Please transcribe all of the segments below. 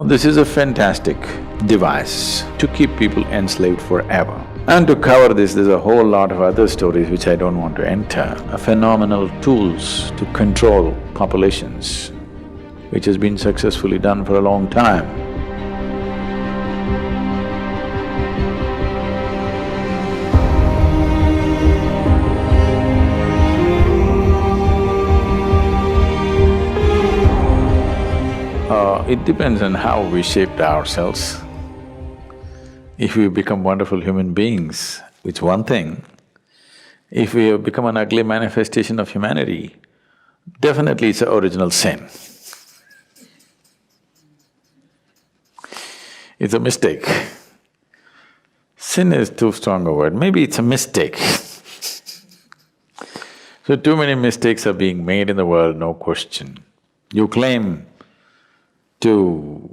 This is a fantastic device to keep people enslaved forever. And to cover this, there's a whole lot of other stories which I don't want to enter, phenomenal tools to control populations, which has been successfully done for a long time. It depends on how we shaped ourselves. If we become wonderful human beings, it's one thing. If we have become an ugly manifestation of humanity, definitely it's an original sin. It's a mistake. Sin is too strong a word, maybe it's a mistake. So too many mistakes are being made in the world, no question. You claim to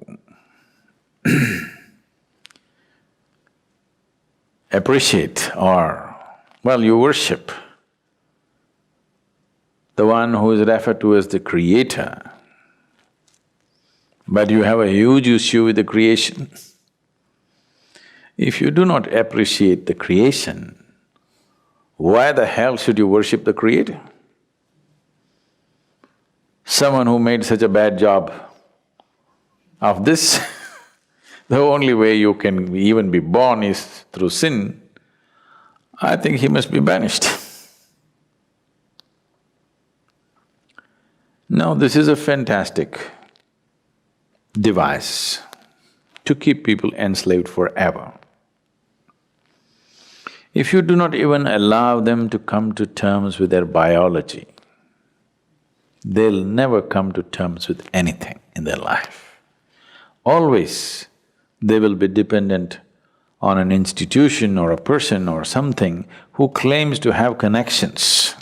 appreciate or, well, you worship the one who is referred to as the creator, but you have a huge issue with the creation. If you do not appreciate the creation, why the hell should you worship the creator? Someone who made such a bad job of this, the only way you can even be born is through sin, I think he must be banished. Now, this is a fantastic device to keep people enslaved forever. If you do not even allow them to come to terms with their biology, they'll never come to terms with anything in their life. Always they will be dependent on an institution or a person or something who claims to have connections.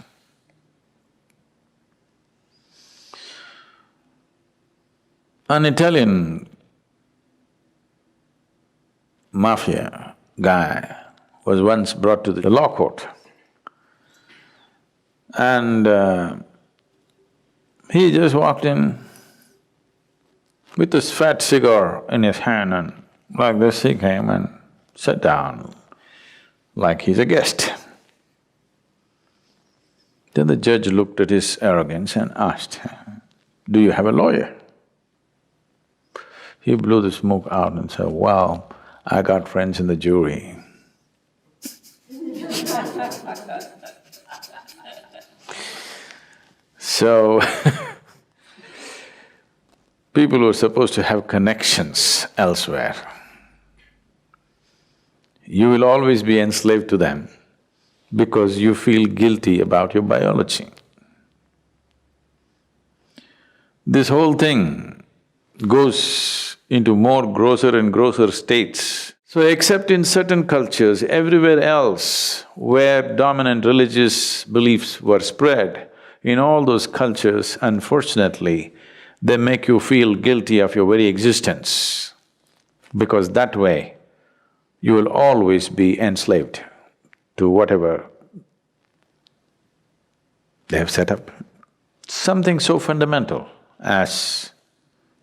An Italian mafia guy was once brought to the law court and he just walked in with this fat cigar in his hand, and like this he came and sat down like he's a guest. Then the judge looked at his arrogance and asked, "Do you have a lawyer?" He blew the smoke out and said, "Well, I got friends in the jury." So people who are supposed to have connections elsewhere, you will always be enslaved to them because you feel guilty about your biology. This whole thing goes into more grosser and grosser states. So except in certain cultures, everywhere else where dominant religious beliefs were spread, in all those cultures, unfortunately, they make you feel guilty of your very existence, because that way you will always be enslaved to whatever they have set up. Something so fundamental as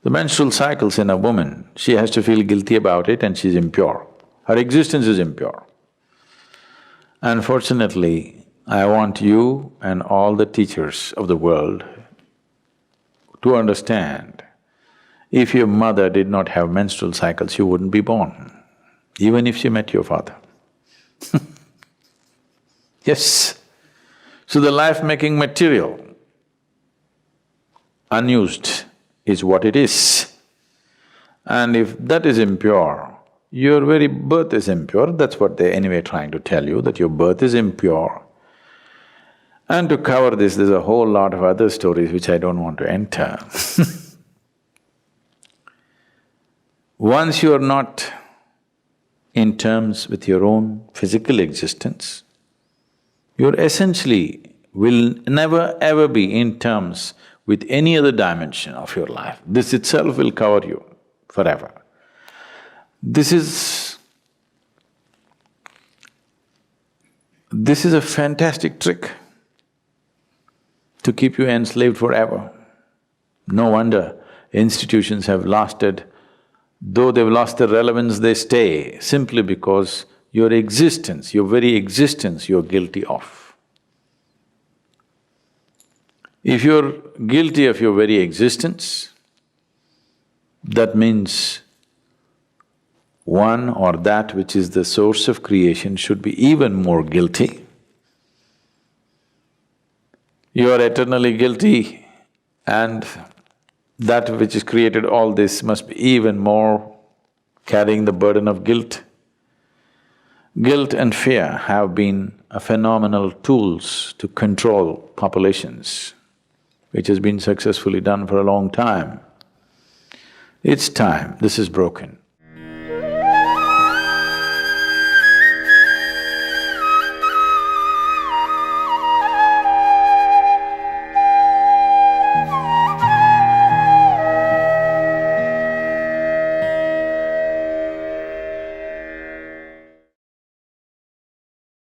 the menstrual cycles in a woman, she has to feel guilty about it and she's impure. Her existence is impure. Unfortunately, I want you and all the teachers of the world to understand, if your mother did not have menstrual cycles, you wouldn't be born, even if she met your father. Yes. So the life-making material, unused, is what it is. And if that is impure, your very birth is impure, that's what they're anyway trying to tell you, that your birth is impure. And to cover this, there's a whole lot of other stories which I don't want to enter. Once you are not in terms with your own physical existence, you essentially will never ever be in terms with any other dimension of your life. This itself will cover you forever. This is a fantastic trick to keep you enslaved forever. No wonder institutions have lasted Though they've lost their relevance, they stay simply because your existence, your very existence, you're guilty of. If you're guilty of your very existence, that means one or that which is the source of creation should be even more guilty. You are eternally guilty and that which has created all this must be even more carrying the burden of guilt. Guilt and fear have been a phenomenal tools to control populations, which has been successfully done for a long time. It's time this is broken.